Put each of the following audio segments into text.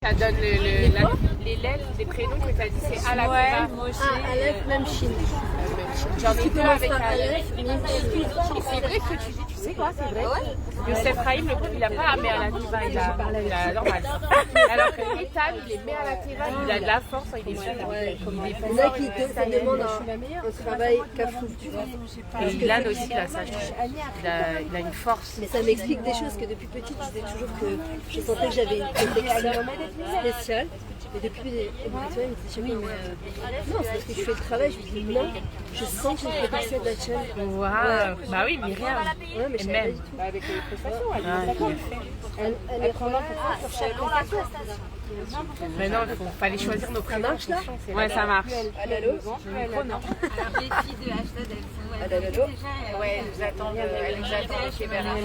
Ça donne les lettres, les prénoms que tu as dit, c'est Aleph. Ouais, moi aussi. Aleph, même Shin. J'en ai deux avec Aleph. Aleph, Et c'est vrai que tu dis, tu sais quoi, c'est vrai. Youssef Rahim, il n'a pas Amé à la Teva, il a normal. Alors que Ethan, il est Mé à la Teva, il a de la force, il est sûr. Il y en a qui te demandent un travail cafou, tu vois. Et Ilan aussi, là, ça, il a une force. Mais ça m'explique des choses que depuis petite, je disais toujours que je sentais que j'avais une protection spéciale. Et depuis, tu vois, il me disait chaque fois, non, c'est parce que je fais le travail. Je me dis non, je sens que j'ai une protection de la chaîne. Waouh, bah oui, Myriam. Ouais, mais je savais pas même. du tout. Avec les prestations, Elle est relâche sur chaque prestation. Mais non, il fallait choisir nos prénoms. Ça marche là? Ouais, ça marche. Allô? Alors, les filles de Hashtag, elles sont. Allô? Ouais, nous attendent, elles nous attendent chez Bernard.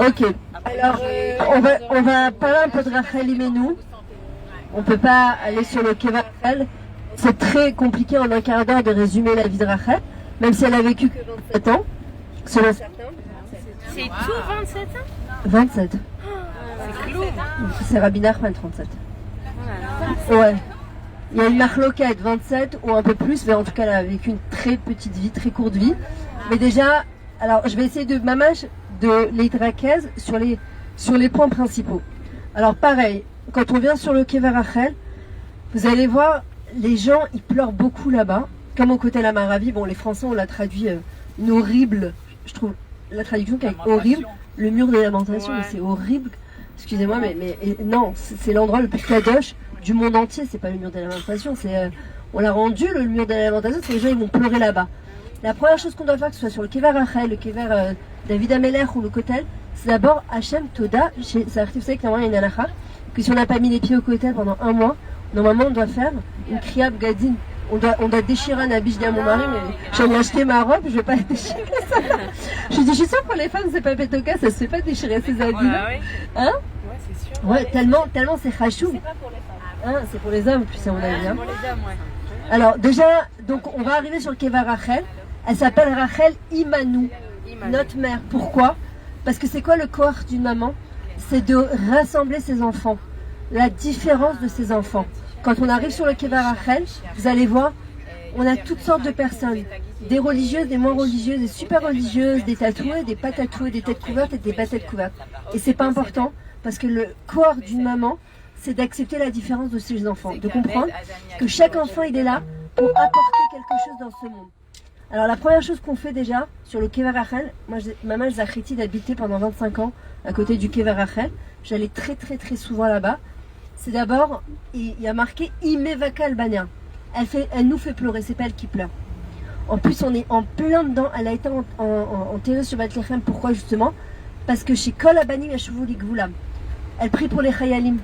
Ok, alors on va parler un peu de Rachel Imenu. On peut pas aller sur le Keva Rachel. C'est très compliqué en un quart d'heure de résumer la vie de Rachel, même si elle a vécu que 27 ans, selon certains. C'est tout 27 ans? 27. C'est clou. C'est Rabbi Nachman 37. Ouais. Il y a une marloquette 27 ou un peu plus, mais en tout cas elle a vécu une très petite vie, très courte vie. Mais déjà, alors je vais essayer de mamage de l'Eidrakez sur les points principaux. Alors pareil, quand on vient sur le Kever Rachel, vous allez voir, les gens ils pleurent beaucoup là-bas. Comme au côté la Maravi, bon les Français on l'a traduit une horrible, je trouve la traduction qui est horrible, le mur des lamentations, mais c'est horrible. Excusez-moi, mais non, c'est l'endroit le plus kadosh du monde entier, c'est pas le mur des lamentations, on l'a rendu le mur des lamentations, c'est les gens ils vont pleurer là-bas. La première chose qu'on doit faire, que ce soit sur le Kever Rachel, le Kever David Ameler ou le Kotel, c'est d'abord Hachem Toda. Vous savez que normalement il y a une halakha, que si on n'a pas mis les pieds au Kotel pendant un mois, normalement on doit faire une kriab gadine. On doit déchirer un habit. Je dis à mon mari, mais j'en ai acheté ma robe, je vais pas déchirer ça. Je dis, je suis sûre pour les femmes, c'est pas pétoka, ça se fait pas déchirer ses habits. Hein? Ouais, c'est sûr. Ouais, tellement c'est chachou. C'est pas pour les femmes. Hein, c'est pour les hommes, plus à mon avis. Hein. Pour les hommes, ouais. Alors déjà, donc on va arriver sur le Keva Rachel. Elle s'appelle Rachel Imanu, notre mère. Pourquoi? Parce que c'est quoi le corps d'une maman? C'est de rassembler ses enfants. La différence de ses enfants. Quand on arrive sur le Keva Rachel, vous allez voir, on a toutes sortes de personnes. Des religieuses, des moins religieuses, des super religieuses, des tatouées, des pas tatouées, des têtes couvertes et des pas têtes couvertes. Et c'est pas important, parce que le corps d'une maman, c'est d'accepter la différence de ses enfants. De comprendre que chaque enfant, il est là pour apporter quelque chose dans ce monde. Alors la première chose qu'on fait déjà sur le Kever Rachel, moi maman Zachriti d'habiter pendant 25 ans à côté du Kever Rachel, j'allais très très très souvent là-bas. C'est d'abord, il y a marqué Imevaka Albania. Elle nous fait pleurer, c'est pas elle qui pleure. En plus on est en plein dedans, elle a été enterrée sur Bethléem, pourquoi justement? Parce que chez Kol Abanim Yashuvuli Gvulam, elle prie pour les Chayalim.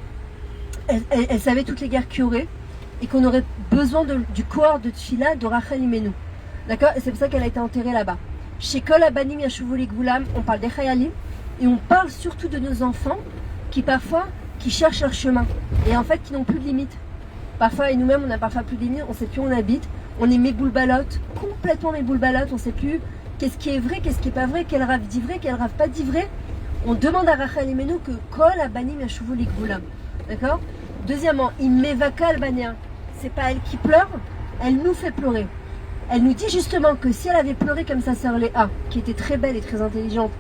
Elle savait toutes les guerres qu'il y aurait et qu'on aurait besoin du corps de Tfila de Rachel Imenu. D'accord? Et c'est pour ça qu'elle a été enterrée là-bas. Chez Kol Abanim Yashuvuli Gvulam, on parle des Chayalim et on parle surtout de nos enfants qui cherchent leur chemin et en fait qui n'ont plus de limites. Parfois, et nous-mêmes, on a parfois plus de limites, on ne sait plus où on habite, on est méboulbalote, complètement méboulbalote, on ne sait plus qu'est-ce qui est vrai, qu'est-ce qui n'est pas vrai, quel rave dit vrai, quel rave pas dit vrai. On demande à Rachel Imenu que Kol Abanim Yashuvuli Gvulam. D'accord? Deuxièmement, Imevaka Albania, c'est pas elle qui pleure, elle nous fait pleurer. Elle nous dit justement que si elle avait pleuré comme sa sœur Léa, qui était très belle et très intelligente,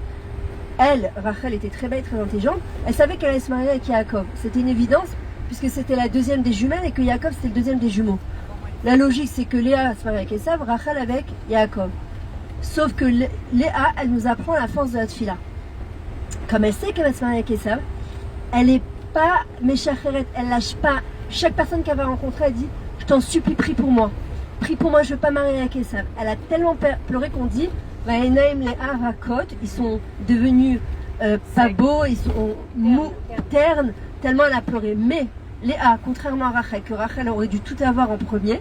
elle, Rachel, était très belle et très intelligente, elle savait qu'elle allait se marier avec Yaakov. C'était une évidence, puisque c'était la deuxième des jumelles et que Yaakov c'était le deuxième des jumeaux. La logique, c'est que Léa se marie avec Esav, Rachel avec Yaakov. Sauf que Léa, elle nous apprend la force de la tfila. Comme elle sait qu'elle va se marier avec Esav, elle n'est pas méchacheret, elle lâche pas. Chaque personne qu'elle va rencontrer, elle dit, je t'en supplie, prie pour moi. Prie pour moi, je ne veux pas marier avec Esav. Elle a tellement pleuré qu'on dit, Vaenaim les harakot, ils sont devenus pas beaux, ils sont mous, ternes, tellement elle a pleuré. Mais Léa, contrairement à Rachel, que Rachel aurait dû tout avoir en premier,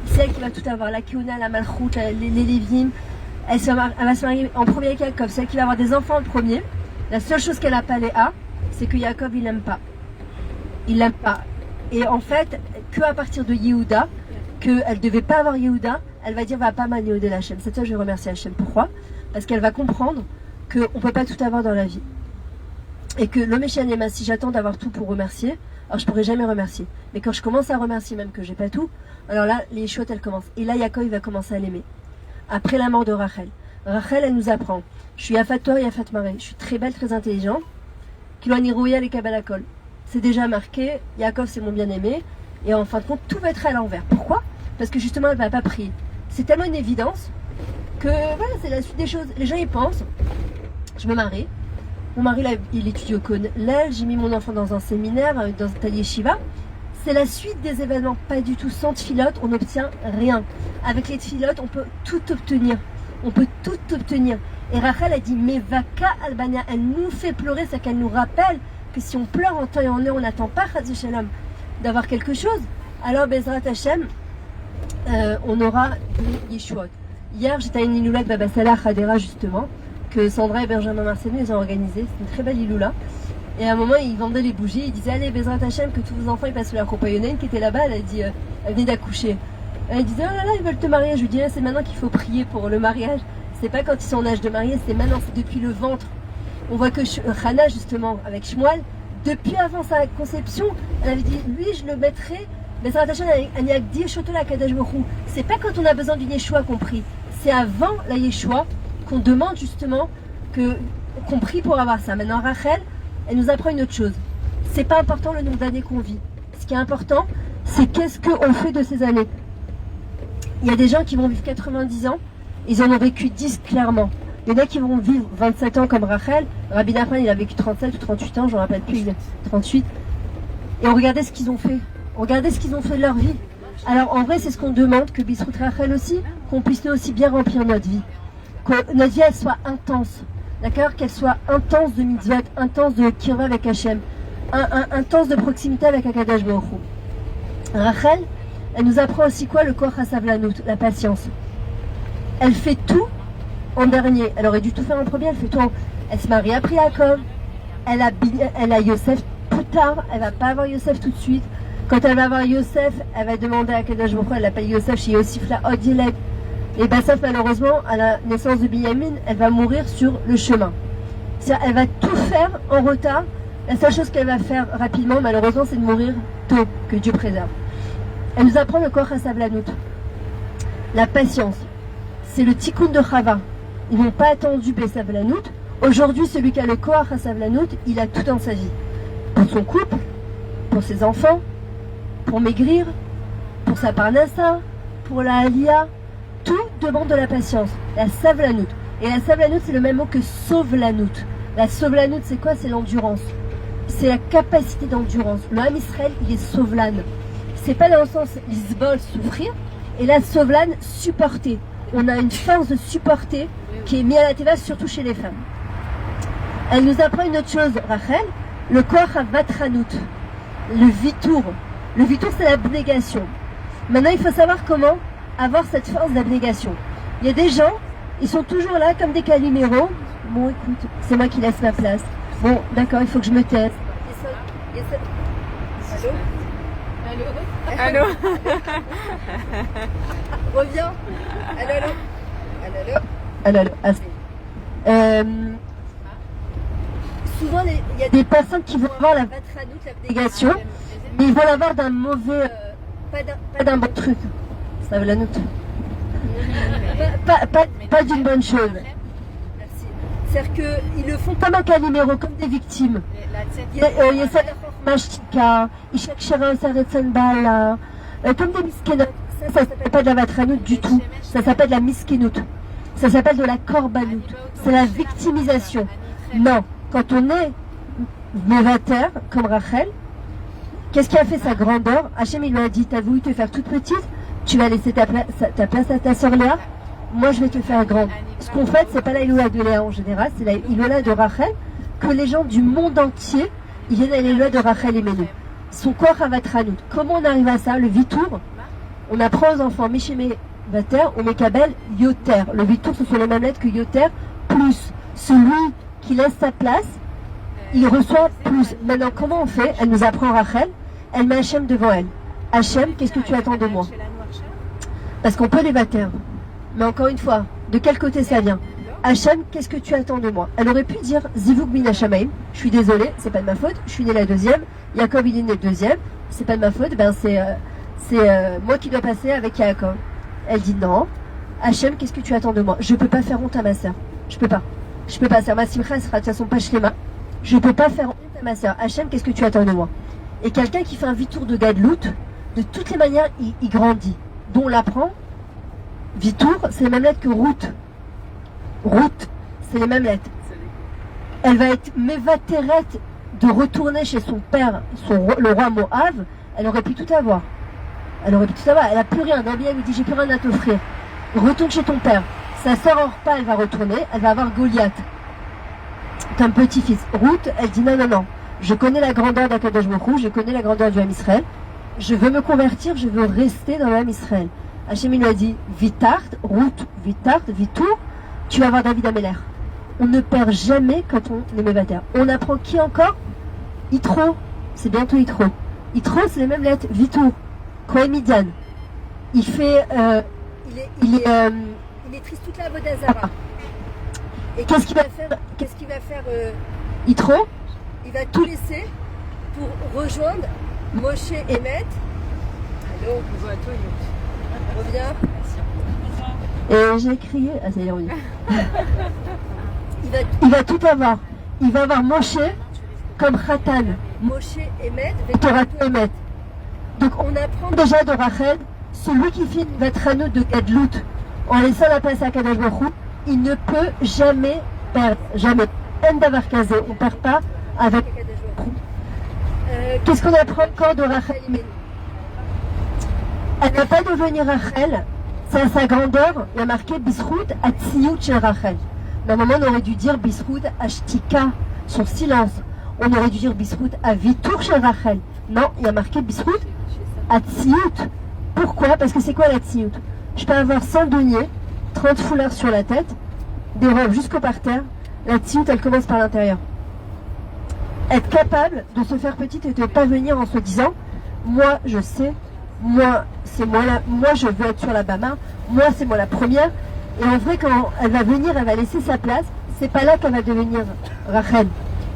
c'est elle qui va tout avoir, la Kiona, la Malchut, les Lévim, elle va se marier en premier avec Yaakov, c'est elle qui va avoir des enfants en premier. La seule chose qu'elle n'a pas Léa, c'est que Yaakov il l'aime pas. Il l'aime pas. Et en fait, que à partir de Yehuda, qu'elle ne devait pas avoir Yehuda, elle va dire va pas manier de Hachem. C'est ça que je remercie Hachem. Pourquoi? Parce qu'elle va comprendre qu'on ne peut pas tout avoir dans la vie. Et que le Meshanema, si j'attends d'avoir tout pour remercier, alors je pourrai jamais remercier. Mais quand je commence à remercier même que j'ai pas tout, alors là, les chouettes, elles commencent. Et là, Yaakov, il va commencer à l'aimer. Après la mort de Rachel. Rachel, elle nous apprend. Je suis Yafat Torah, Yafat Maré. Je suis très belle, très intelligente. Kiloni Rouya, les Kabbalakol. C'est déjà marqué. Yaakov, c'est mon bien-aimé. Et en fin de compte, tout va être à l'envers. Pourquoi? Parce que justement, elle ne va pas prier. C'est tellement une évidence que voilà, c'est la suite des choses. Les gens y pensent. Je me marie. Mon mari, là, il étudie au collège. J'ai mis mon enfant dans un séminaire, dans un yeshiva. C'est la suite des événements. Pas du tout. Sans tfilote, on n'obtient rien. Avec les tfilotes, on peut tout obtenir. On peut tout obtenir. Et Rachel a dit, mais Vaka Albania, elle nous fait pleurer, c'est qu'elle nous rappelle que si on pleure en temps et en heure, on n'attend pas, Chaz Shalom, d'avoir quelque chose. Alors, Bezrat Hashem, on aura des Yeshuot. Hier, j'étais à une Iloula de Baba Salah Khadera, justement, que Sandra et Benjamin Marcelin, ils ont organisé. C'est une très belle Iloula. Et à un moment, ils vendaient les bougies. Ils disaient, allez, Bezrat Hashem, que tous vos enfants ils passent leur compagnonnette qui était là-bas. Elle a dit, elle venait d'accoucher. Elle disait, oh là là, ils veulent te marier. Je lui dis, c'est maintenant qu'il faut prier pour le mariage. C'est pas quand ils sont en âge de marier, c'est maintenant, c'est depuis le ventre. On voit que Hannah, justement, avec Shmuel, depuis avant sa conception, elle avait dit, lui, je le mettrai, mais ça rattache à Niagdi, Shotola, Kadash Borou. C'est pas quand on a besoin d'une Yeshua qu'on prie. C'est avant la Yeshua qu'on demande, justement, qu'on prie pour avoir ça. Maintenant, Rachel, elle nous apprend une autre chose. C'est pas important le nombre d'années qu'on vit. Ce qui est important, c'est qu'est-ce qu'on fait de ces années. Il y a des gens qui vont vivre 90 ans, ils en ont vécu 10 clairement. Il y en a qui vont vivre 27 ans comme Rachel. Rabbi Nachman, il a vécu 37 ou 38 ans, je ne me rappelle plus, il est 38. Et on regardait ce qu'ils ont fait. Regardez ce qu'ils ont fait de leur vie. Alors en vrai, c'est ce qu'on demande, que Bisrout Rachel aussi, qu'on puisse nous aussi bien remplir notre vie. Que notre vie, elle soit intense. D'accord? Qu'elle soit intense de mitzvot, intense de kirva avec Hachem, intense de proximité avec Akadosh Baruch Hu. Rachel, elle nous apprend aussi quoi? Le koach hasavlanut, la patience. Elle fait tout en dernier. Elle aurait dû tout faire en premier, elle fait tout en... Elle se marie après Yaakov. Elle a Yosef plus tard. Elle va pas avoir Yosef tout de suite. Quand elle va avoir Yosef, elle va demander à Kadosh Baruch Hu, elle l'appelle Yosef chez Yosif la Odilek. Et Bassaf, malheureusement, à la naissance de Binyamin, elle va mourir sur le chemin. C'est-à-dire, elle va tout faire en retard. La seule chose qu'elle va faire rapidement, malheureusement, c'est de mourir tôt, que Dieu préserve. Elle nous apprend le koach hasavlanut, la patience. C'est le tikkun de Chava. Ils n'ont pas attendu Besavlanut. Aujourd'hui, celui qui a le koach hasavlanut, il a tout dans sa vie. Pour son couple, pour ses enfants, pour maigrir, pour sa parnassa, pour la aliyah. Tout demande de la patience. La savlanut. Et la savlanut, c'est le même mot que sovlanut. La sovlanut, c'est quoi? C'est l'endurance. C'est la capacité d'endurance. Le Ham Israël, il est sovlan. C'est pas dans le sens l'isbol, souffrir, et la sovlan, supporter. On a une force de supporter qui est mise à la teva, surtout chez les femmes. Elle nous apprend une autre chose, Rachel, le koach havatranut, le vitour. Le vitour, c'est l'abnégation. Maintenant, il faut savoir comment avoir cette force d'abnégation. Il y a des gens, ils sont toujours là comme des caliméros. Bon, écoute, c'est moi qui laisse ma place. Bon, d'accord, il faut que je me taise. Allô? Allô? Reviens. Allô? Allô? Souvent, il y a des personnes qui vont avoir la vatranout, l'abnégation, mais ils vont l'avoir d'un mauvais, pas d'un bon truc. Ça veut la note. Pas d'une bonne chose. Merci. C'est-à-dire qu'ils le font comme un calimero, comme des victimes. Il y a ça, Mashtika, Ishak Shara, Saretsanbala, comme des miskénotes. Ça s'appelle pas de la vatranout du tout. Ça s'appelle de la miskenout. Ça s'appelle de la korbanout. C'est la victimisation. Non. Quand on est mévater, comme Rachel, qu'est-ce qui a fait sa grandeur? Hachem, il lui a dit, t'as voulu te faire toute petite, tu vas laisser ta place à ta sœur Léa, moi je vais te faire grande. Ce qu'on fait, c'est pas la Iloula de Léa en général, c'est la Iloula de Rachel, que les gens du monde entier, ils viennent à l'Iloula de Rachel et Ménou. Son corps avatranout. Comment on arrive à ça? Le vitour, on apprend aux enfants, Mishemé Vater, on Mekabel Yoter. Le vitour, ce sont les mêmes lettres que Yoter, plus celui qui laisse sa place, il reçoit plus. Maintenant, comment on fait? Elle nous apprend Rachel, elle met Hachem devant elle. Hachem, qu'est-ce que tu attends de moi? Parce qu'on peut les bater. Mais encore une fois, de quel côté ça vient? Hachem, qu'est-ce que tu attends de moi? Elle aurait pu dire Zivug min Hashamaim, je suis désolée, c'est pas de ma faute, je suis née la deuxième, Yaakov il est né le deuxième, c'est pas de ma faute, ben c'est moi qui dois passer avec Yaakov. Elle dit non, Hachem, qu'est-ce que tu attends de moi? Je peux pas faire honte à ma sœur, je peux pas, ma simcha sera de toute façon pas shlema, je peux pas faire honte à ma sœur. Hachem, qu'est-ce que tu attends de moi? Et quelqu'un qui fait un vitour de Gadlout, de toutes les manières, il grandit. Dont on l'apprend, vitour, c'est les mêmes lettres que route. Route, c'est les mêmes lettres. Elle va être mévatérette de retourner chez son père, le roi Moab. Elle aurait pu tout avoir. Elle a plus rien. Nabiya lui dit j'ai plus rien à t'offrir. Retourne chez ton père. Sa sœur Orpa, elle va retourner. Elle va avoir Goliath. C'est un petit-fils. Ruth, elle dit non. Je connais la grandeur d'Akadosh Baruch Hu, je connais la grandeur du Ham Israël. Je veux me convertir, je veux rester dans le Ham Israël. Hachem lui a dit Vitart, Ruth, Vitart, Vitour. Tu vas voir David Améler. On ne perd jamais quand on est mévateur. On apprend qui encore? Yitro. C'est bientôt Yitro. Yitro, c'est les mêmes lettres. Vitour. Kohen Midian. Il fait. Il est triste toute la Vodazara. Et qu'est-ce qu'il va faire Yitro? Il va tout laisser pour rejoindre Moshe et Met. Allô? Reviens. Et j'ai crié. Ah, c'est ironique. Il va tout avoir. Il va avoir Moshe comme Khatan. Moshe et Met, Torah et Met. Donc on apprend déjà de Rachel, celui qui fait une Vatrano de Gadlout en laissant la place à Kadosh Baruch Hu, il ne peut jamais perdre. Jamais. En d'avoir casé. On ne perd pas avec Kadosh Baruch Hu. Qu'est-ce qu'on apprend encore de Rachel? Elle n'a pas devenir Rachel. C'est à sa grandeur, il y a marqué Bisrout Atziyut chez Rachel. Normalement, on aurait dû dire Bisrout Ashtika, son silence. On aurait dû dire Bisrout Avitour chez Rachel. Non, il y a marqué Bisrout Atziyut. Pourquoi? Parce que c'est quoi l'Atziyut? Je peux avoir 100 deniers, 30 foulards sur la tête, des robes jusqu'au parterre. L'Atziyut, elle commence par l'intérieur. Être capable de se faire petite et de ne pas venir en se disant moi, je sais. Moi, c'est moi là, moi je veux être sur la Bama, moi c'est moi la première. Et en vrai, quand elle va venir, elle va laisser sa place, c'est pas là qu'elle va devenir Rachel.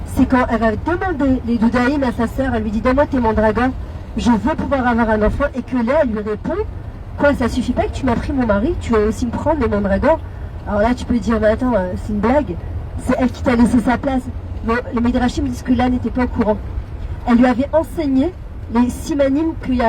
C'est quand elle va demander les doudaïm à sa sœur, elle lui dit donne-moi tes mandragores, je veux pouvoir avoir un enfant, et que là elle lui répond quoi, ça suffit pas que tu m'as pris mon mari, tu veux aussi me prendre les mandragores. Alors là tu peux dire mais attends, c'est une blague, c'est elle qui t'a laissé sa place. Bon, les Midrashim disent que là n'était pas au courant. Elle lui avait enseigné les simanim qu'il y a